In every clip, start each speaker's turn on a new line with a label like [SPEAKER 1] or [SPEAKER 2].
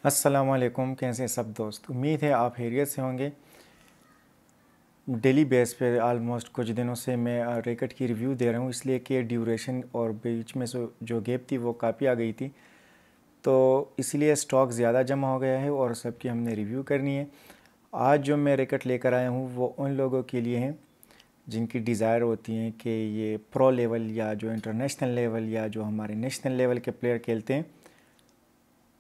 [SPEAKER 1] अस्सलामुअलैकुम। कैसे हैं सब दोस्त? उम्मीद है आप खैरियत से होंगे। डेली बेस पे आलमोस्ट कुछ दिनों से मैं रैकेट की रिव्यू दे रहा हूँ, इसलिए कि ड्यूरेशन और बीच में जो गैप थी वो काफ़ी आ गई थी, तो इसलिए स्टॉक ज़्यादा जमा हो गया है और सबकी हमने रिव्यू करनी है। आज जो मैं रैकेट लेकर आया हूँ वो उन लोगों के लिए हैं जिनकी डिज़ायर होती है कि ये प्रो लेवल या जो इंटरनेशनल लेवल या जो हमारे नेशनल लेवल के प्लेयर खेलते हैं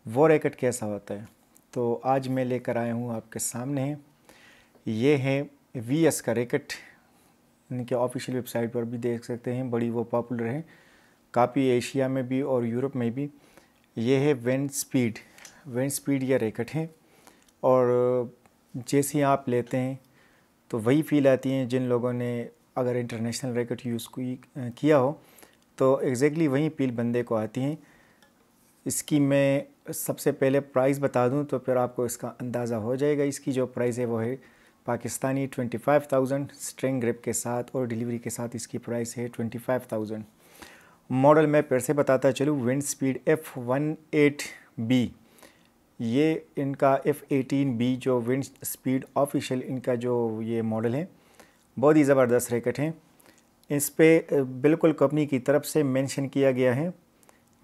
[SPEAKER 1] वो रैकेट कैसा होता है। तो आज मैं लेकर आया हूँ आपके सामने है, ये है वी एस का रैकेट। इनके ऑफिशियल वेबसाइट पर भी देख सकते हैं, बड़ी वो पॉपुलर है काफ़ी एशिया में भी और यूरोप में भी। ये है वेंट स्पीड ये रैकेट है और जैसे ही आप लेते हैं तो वही फील आती है जिन लोगों ने अगर इंटरनेशनल रैकेट यूज़ किया हो तो एग्जैक्टली वही फील बंदे को आती हैं। इसकी मैं सबसे पहले प्राइस बता दूं तो फिर आपको इसका अंदाज़ा हो जाएगा। इसकी जो प्राइस है वो है पाकिस्तानी 25,000 स्ट्रिंग ग्रिप के साथ और डिलीवरी के साथ इसकी प्राइस है 25,000। मॉडल मैं फिर से बताता चलूँ, विंड स्पीड F18B। ये इनका F18B जो विंड स्पीड ऑफिशियल इनका जो ये मॉडल है, बहुत ही ज़बरदस्त रैकेट है। इस पे बिल्कुल कंपनी की तरफ से मेंशन किया गया है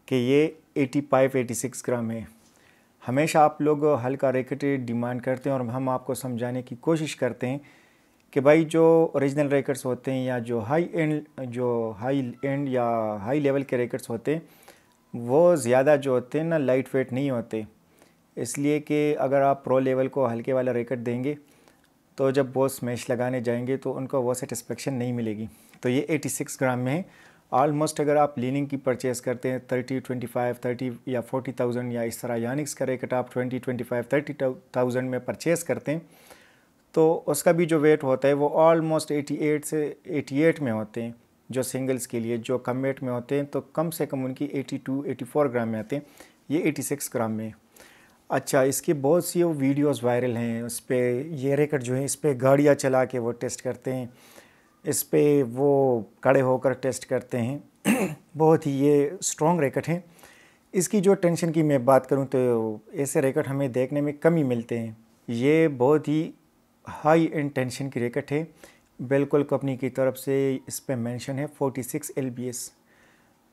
[SPEAKER 1] कि ये 85-86 ग्राम है। हमेशा आप लोग हल्का रैकेट डिमांड करते हैं और हम आपको समझाने की कोशिश करते हैं कि भाई जो ओरिजिनल रैकेट्स होते हैं या जो हाई एंड या हाई लेवल के रैकेट्स होते हैं वो ज़्यादा जो होते हैं ना लाइट वेट नहीं होते। इसलिए कि अगर आप प्रो लेवल को हल्के वाला रैकेट देंगे तो जब वो स्मैश लगाने जाएंगे तो उनको वो सेटिस्फेक्शन नहीं मिलेगी। तो ये 86 ग्राम में है। ऑलमोस्ट अगर आप लीनिंग की परचेज़ करते हैं 30, 25, 30 या 40,000 या इस तरह यानिक्स का रैकेट आप 20, 25, 30,000 में परचेज़ करते हैं तो उसका भी जो वेट होता है वो ऑलमोस्ट 88 से 88 में होते हैं। जो सिंगल्स के लिए जो कम वेट में होते हैं तो कम से कम उनकी 82, 84 ग्राम में आते हैं। ये 86 ग्राम में है। अच्छा, इसकी बहुत सी वो वीडियोस वायरल हैं, उस पर ये रैकेट जो है इस पर गाड़ियाँ चला के वो टेस्ट करते हैं, इस पे वो खड़े होकर टेस्ट करते हैं बहुत ही ये स्ट्रॉन्ग रैकेट है। इसकी जो टेंशन की मैं बात करूं तो ऐसे रैकेट हमें देखने में कम ही मिलते हैं। ये बहुत ही हाई एंड टेंशन की रैकेट है। बिल्कुल कंपनी की तरफ से इस पे मेंशन है 46 LBS।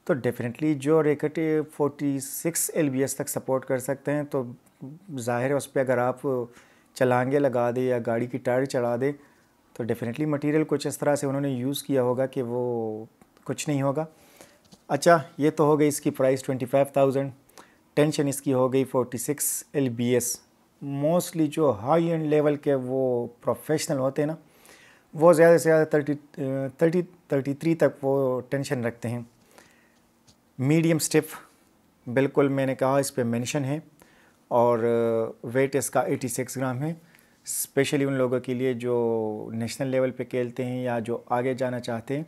[SPEAKER 1] तो डेफिनेटली जो रैकेट 46 LBS तक सपोर्ट कर सकते हैं तो ज़ाहिर है उस पर अगर आप चलांगे लगा दे या गाड़ी की टायर चढ़ा दे तो डेफिनेटली मटेरियल कुछ इस तरह से उन्होंने यूज़ किया होगा कि वो कुछ नहीं होगा। अच्छा, ये तो हो गई इसकी प्राइस 25,000। टेंशन इसकी हो गई 46 LBS। मोस्टली जो हाई एंड लेवल के वो प्रोफेशनल होते हैं ना वो ज़्यादा से ज़्यादा 33 तक वो टेंशन रखते हैं। मीडियम स्टिफ बिल्कुल मैंने कहा इस पे मेंशन है और वेट इसका 86 ग्राम है। स्पेशली उन लोगों के लिए जो नेशनल लेवल पे खेलते हैं या जो आगे जाना चाहते हैं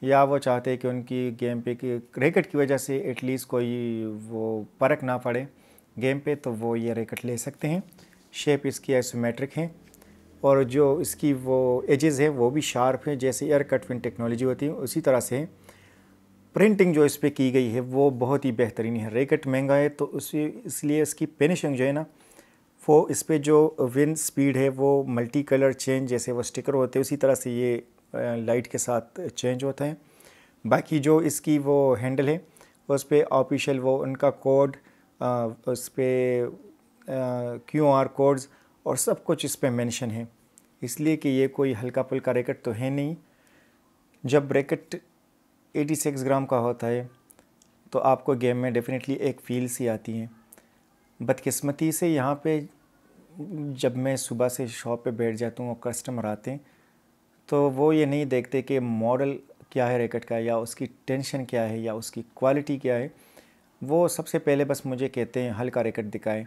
[SPEAKER 1] या वो चाहते हैं कि उनकी गेम पे की रैकेट की वजह से एटलीस्ट कोई वो फ़र्क ना पड़े गेम पे, तो वो ये रैकेट ले सकते हैं। शेप इसकी आइसोमेट्रिक है और जो इसकी वो एजेस है वो भी शार्प है, जैसे एयर कट विन टेक्नोलॉजी होती है उसी तरह से है। प्रिंटिंग जो इस पर की गई है वो बहुत ही बेहतरीन है। रैकेट महंगा है तो उसी इसलिए इसकी फिनिशिंग जो है ना वो इस पर जो विंड स्पीड है वो मल्टी कलर चेंज जैसे वो स्टिकर होते हैं उसी तरह से ये लाइट के साथ चेंज होता है। बाकी जो इसकी वो हैंडल है उस पर ऑफिशियल वो उनका कोड, उस पर QR कोड्स और सब कुछ इस पर मेंशन है, इसलिए कि ये कोई हल्का फुल्का रैकेट तो है नहीं। जब रैकेट 86 ग्राम का होता है तो आपको गेम में डेफिनेटली एक फील सी आती है। बदकिस्मती से यहाँ पे जब मैं सुबह से शॉप पे बैठ जाता हूँ और कस्टमर आते हैं तो वो ये नहीं देखते कि मॉडल क्या है रैकेट का या उसकी टेंशन क्या है या उसकी क्वालिटी क्या है। वो सबसे पहले बस मुझे कहते हैं हल्का रैकेट दिखाएं।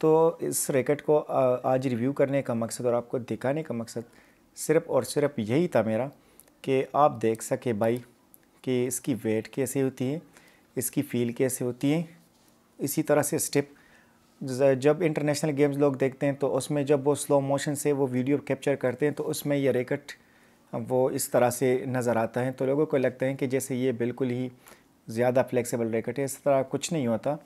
[SPEAKER 1] तो इस रैकेट को आज रिव्यू करने का मकसद और आपको दिखाने का मकसद सिर्फ़ और सिर्फ यही था मेरा कि आप देख सके भाई कि इसकी वेट कैसे होती है, इसकी फ़ील कैसे होती है। इसी तरह से स्टेप जब इंटरनेशनल गेम्स लोग देखते हैं तो उसमें जब वो स्लो मोशन से वो वीडियो कैप्चर करते हैं तो उसमें ये रैकेट वो इस तरह से नज़र आता है तो लोगों को लगता है कि जैसे ये बिल्कुल ही ज़्यादा फ्लेक्सिबल रैकेट है। इस तरह कुछ नहीं होता।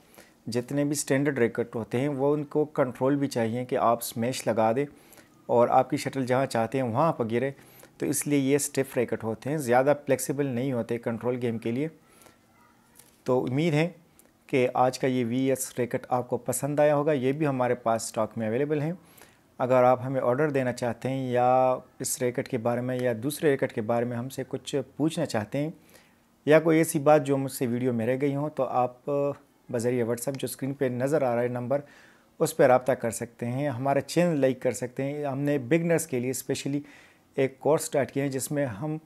[SPEAKER 1] जितने भी स्टैंडर्ड रैकेट होते हैं वो उनको कंट्रोल भी चाहिए कि आप स्मैश लगा दें और आपकी शटल जहाँ चाहते हैं वहाँ पर गिरे। तो इसलिए ये स्टिफ रैकेट होते हैं, ज़्यादा फ्लेक्सिबल नहीं होते कंट्रोल गेम के लिए। तो उम्मीद है कि आज का ये VS रैकेट आपको पसंद आया होगा। ये भी हमारे पास स्टॉक में अवेलेबल है। अगर आप हमें ऑर्डर देना चाहते हैं या इस रैकेट के बारे में या दूसरे रैकेट के बारे में हमसे कुछ पूछना चाहते हैं या कोई ऐसी बात जो मुझसे वीडियो में रह गई हो, तो आप बज़रिए व्हाट्सएप जो स्क्रीन पे नज़र आ रहा है नंबर, उस पर रब्ता कर सकते हैं। हमारा चैनल लाइक कर सकते हैं। हमने बिगनर्स के लिए स्पेशली एक कोर्स स्टार्ट किया है जिसमें हम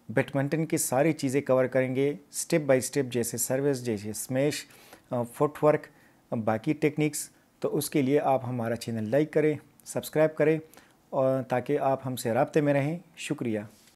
[SPEAKER 1] बैडमिंटन की सारी चीज़ें कवर करेंगे स्टेप बाय स्टेप, जैसे सर्विस, जैसे स्मैश, फुटवर्क, बाकी टेक्निक्स। तो उसके लिए आप हमारा चैनल लाइक करें, सब्सक्राइब करें और ताकि आप हमसे राब्ते में रहें। शुक्रिया।